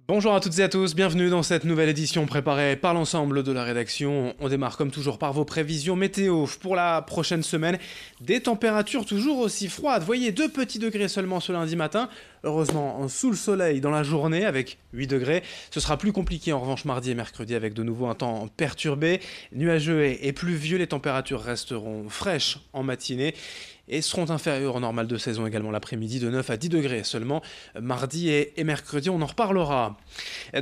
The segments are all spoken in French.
Bonjour à toutes et à tous, bienvenue dans cette nouvelle édition préparée par l'ensemble de la rédaction. On démarre comme toujours par vos prévisions météo pour la prochaine semaine. Des températures toujours aussi froides, voyez 2 petits degrés seulement ce lundi matin. Heureusement sous le soleil dans la journée avec 8 degrés. Ce sera plus compliqué en revanche mardi et mercredi avec de nouveau un temps perturbé. Nuageux et pluvieux, les températures resteront fraîches en matinée et seront inférieures au normal de saison également l'après-midi de 9 à 10 degrés seulement mardi et mercredi, on en reparlera.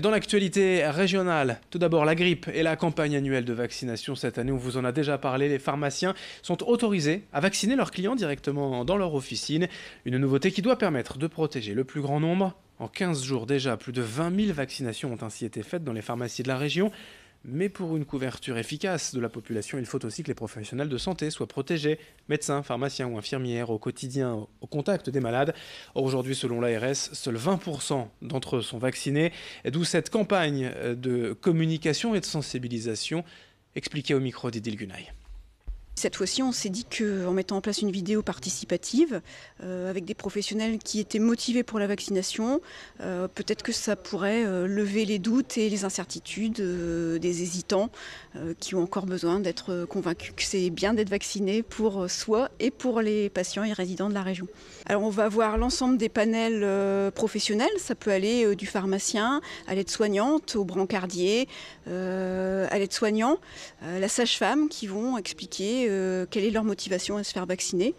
Dans l'actualité régionale, tout d'abord la grippe et la campagne annuelle de vaccination cette année, on vous en a déjà parlé, les pharmaciens sont autorisés à vacciner leurs clients directement dans leur officine, une nouveauté qui doit permettre de protéger le plus grand nombre. En 15 jours déjà, plus de 20 000 vaccinations ont ainsi été faites dans les pharmacies de la région. Mais pour une couverture efficace de la population, il faut aussi que les professionnels de santé soient protégés, médecins, pharmaciens ou infirmières, au quotidien, au contact des malades. Or, aujourd'hui, selon l'ARS, seuls 20% d'entre eux sont vaccinés, d'où cette campagne de communication et de sensibilisation expliquée au micro d'Idil Gunay. Cette fois-ci, on s'est dit qu'en mettant en place une vidéo participative avec des professionnels qui étaient motivés pour la vaccination, peut-être que ça pourrait lever les doutes et les incertitudes des hésitants qui ont encore besoin d'être convaincus que c'est bien d'être vacciné pour soi et pour les patients et résidents de la région. Alors on va voir l'ensemble des panels professionnels, ça peut aller du pharmacien à l'aide-soignante, au brancardier, à l'aide-soignant, la sage-femme qui vont expliquer quelle est leur motivation à se faire vacciner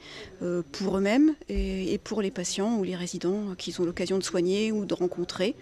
pour eux-mêmes et pour les patients ou les résidents qu'ils ont l'occasion de soigner ou de rencontrer.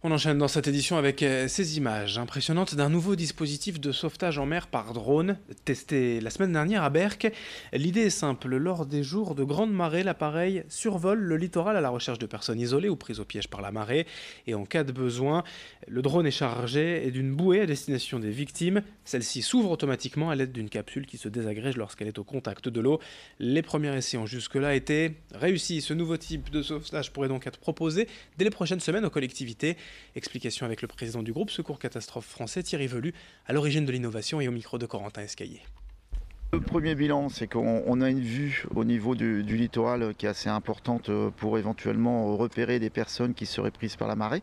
On enchaîne dans cette édition avec ces images impressionnantes d'un nouveau dispositif de sauvetage en mer par drone, testé la semaine dernière à Berck. L'idée est simple, lors des jours de grande marée, l'appareil survole le littoral à la recherche de personnes isolées ou prises au piège par la marée. Et en cas de besoin, le drone est chargé d'une bouée à destination des victimes. Celle-ci s'ouvre automatiquement à l'aide d'une capsule qui se désagrège lorsqu'elle est au contact de l'eau. Les premiers essais ont jusque-là été réussis. Ce nouveau type de sauvetage pourrait donc être proposé dès les prochaines semaines aux collectivités. Explication avec le président du groupe Secours Catastrophe français, Thierry Velu, à l'origine de l'innovation et au micro de Corentin Escaillé. Le premier bilan, c'est qu'on a une vue au niveau du littoral qui est assez importante pour éventuellement repérer des personnes qui seraient prises par la marée.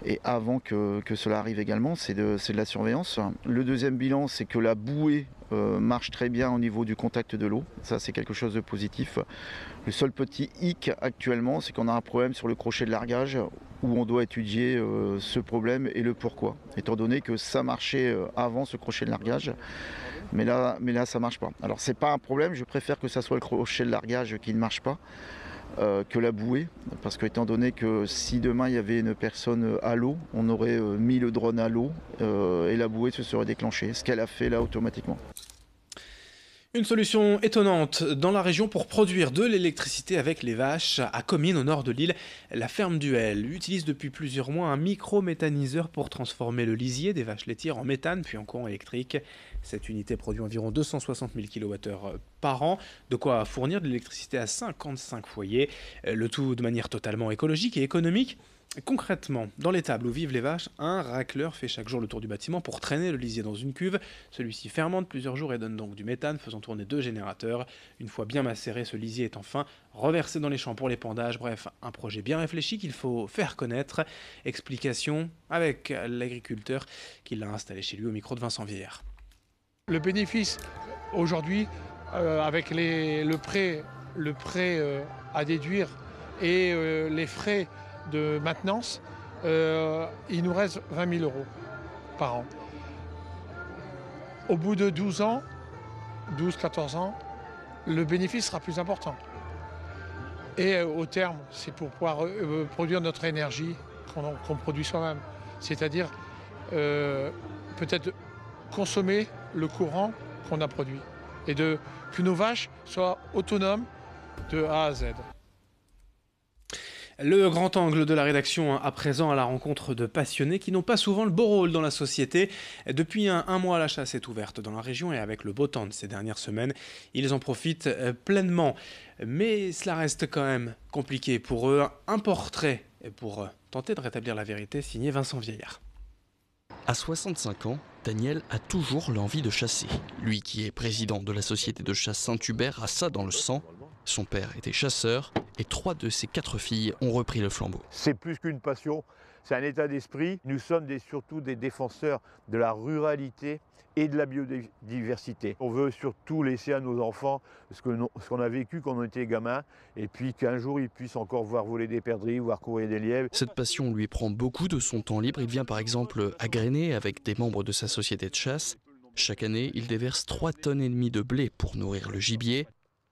Et avant que cela arrive également, c'est de la surveillance. Le deuxième bilan, c'est que la bouée marche très bien au niveau du contact de l'eau. Ça, c'est quelque chose de positif. Le seul petit hic actuellement, c'est qu'on a un problème sur le crochet de largage où on doit étudier ce problème et le pourquoi. Étant donné que ça marchait avant ce crochet de largage, mais là ça ne marche pas. Alors c'est pas un problème, je préfère que ça soit le crochet de largage qui ne marche pas que la bouée, parce que étant donné que si demain il y avait une personne à l'eau, on aurait mis le drone à l'eau et la bouée se serait déclenchée, ce qu'elle a fait là automatiquement. Une solution étonnante dans la région pour produire de l'électricité avec les vaches. À Comines, au nord de l'île, la ferme d'Uel utilise depuis plusieurs mois un micro-méthaniseur pour transformer le lisier des vaches laitières en méthane puis en courant électrique. Cette unité produit environ 260 000 kWh par an, de quoi fournir de l'électricité à 55 foyers, le tout de manière totalement écologique et économique. Concrètement, dans l'étable où vivent les vaches, un racleur fait chaque jour le tour du bâtiment pour traîner le lisier dans une cuve. Celui-ci fermente plusieurs jours et donne donc du méthane, faisant tourner 2 générateurs. Une fois bien macéré, ce lisier est enfin reversé dans les champs pour l'épandage. Bref, un projet bien réfléchi qu'il faut faire connaître. Explication avec l'agriculteur qui l'a installé chez lui au micro de Vincent Vieillard. Le bénéfice aujourd'hui, avec le prêt à déduire et les frais de maintenance, il nous reste 20 000 € par an. Au bout de 12-14 ans, le bénéfice sera plus important. Et au terme, c'est pour pouvoir produire notre énergie qu'on produit soi-même. C'est-à-dire peut-être consommer le courant qu'on a produit. Et que nos vaches soient autonomes de A à Z. Le grand angle de la rédaction à présent à la rencontre de passionnés qui n'ont pas souvent le beau rôle dans la société. Depuis un mois, la chasse est ouverte dans la région et avec le beau temps de ces dernières semaines, ils en profitent pleinement. Mais cela reste quand même compliqué pour eux. Un portrait pour tenter de rétablir la vérité signé Vincent Vieillard. À 65 ans, Daniel a toujours l'envie de chasser. Lui qui est président de la société de chasse Saint-Hubert a ça dans le sang. Son père était chasseur et 3 de ses 4 filles ont repris le flambeau. C'est plus qu'une passion, c'est un état d'esprit. Nous sommes surtout des défenseurs de la ruralité et de la biodiversité. On veut surtout laisser à nos enfants ce qu'on a vécu quand on était gamin, et puis qu'un jour ils puissent encore voir voler des perdrix, voir courir des lièvres. Cette passion lui prend beaucoup de son temps libre. Il vient par exemple à grainer avec des membres de sa société de chasse. Chaque année, il déverse 3,5 tonnes de blé pour nourrir le gibier.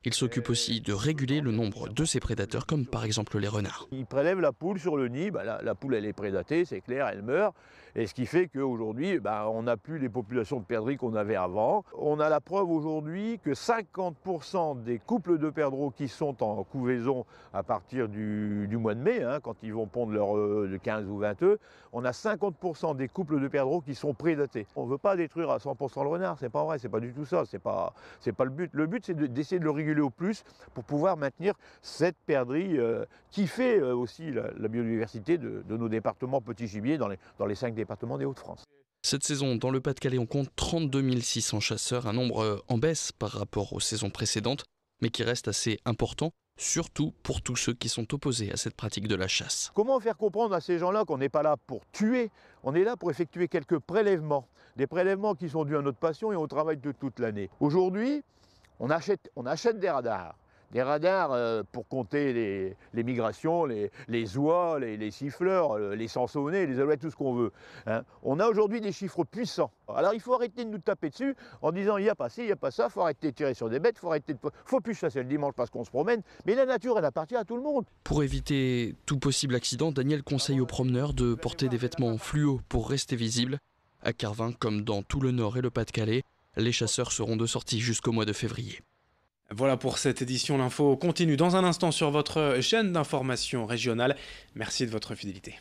Il s'occupe aussi de réguler le nombre de ses prédateurs, comme par exemple les renards. Il prélève la poule sur le nid, la poule elle est prédatée, c'est clair, elle meurt. Et ce qui fait qu'aujourd'hui, on n'a plus les populations de perdrix qu'on avait avant. On a la preuve aujourd'hui que 50% des couples de perdreaux qui sont en couvaison à partir du mois de mai, quand ils vont pondre de 15 ou 20 œufs, on a 50% des couples de perdreaux qui sont prédatés. On ne veut pas détruire à 100% le renard, c'est pas vrai, c'est pas du tout ça, c'est pas le but. Le but c'est d'essayer de le réguler au plus pour pouvoir maintenir cette perdrix qui fait aussi la biodiversité de nos départements petits gibiers dans les 5 départements des Hauts-de-France. Cette saison, dans le Pas-de-Calais, on compte 32 600 chasseurs, un nombre en baisse par rapport aux saisons précédentes, mais qui reste assez important, surtout pour tous ceux qui sont opposés à cette pratique de la chasse. Comment faire comprendre à ces gens-là qu'on n'est pas là pour tuer, on est là pour effectuer quelques prélèvements, des prélèvements qui sont dus à notre passion et au travail de toute l'année. Aujourd'hui, on achète des radars. Des radars pour compter les migrations, les oies, les siffleurs, les sansonnets, les alouettes, tout ce qu'on veut. On a aujourd'hui des chiffres puissants. Alors il faut arrêter de nous taper dessus en disant il n'y a pas ci, il n'y a pas ça, il faut arrêter de tirer sur des bêtes, faut plus chasser le dimanche parce qu'on se promène. Mais la nature, elle appartient à tout le monde. Pour éviter tout possible accident, Daniel conseille aux promeneurs de porter des vêtements fluo pour rester visibles. À Carvin, comme dans tout le Nord et le Pas-de-Calais, les chasseurs seront de sortie jusqu'au mois de février. Voilà pour cette édition. L'info continue dans un instant sur votre chaîne d'information régionale. Merci de votre fidélité.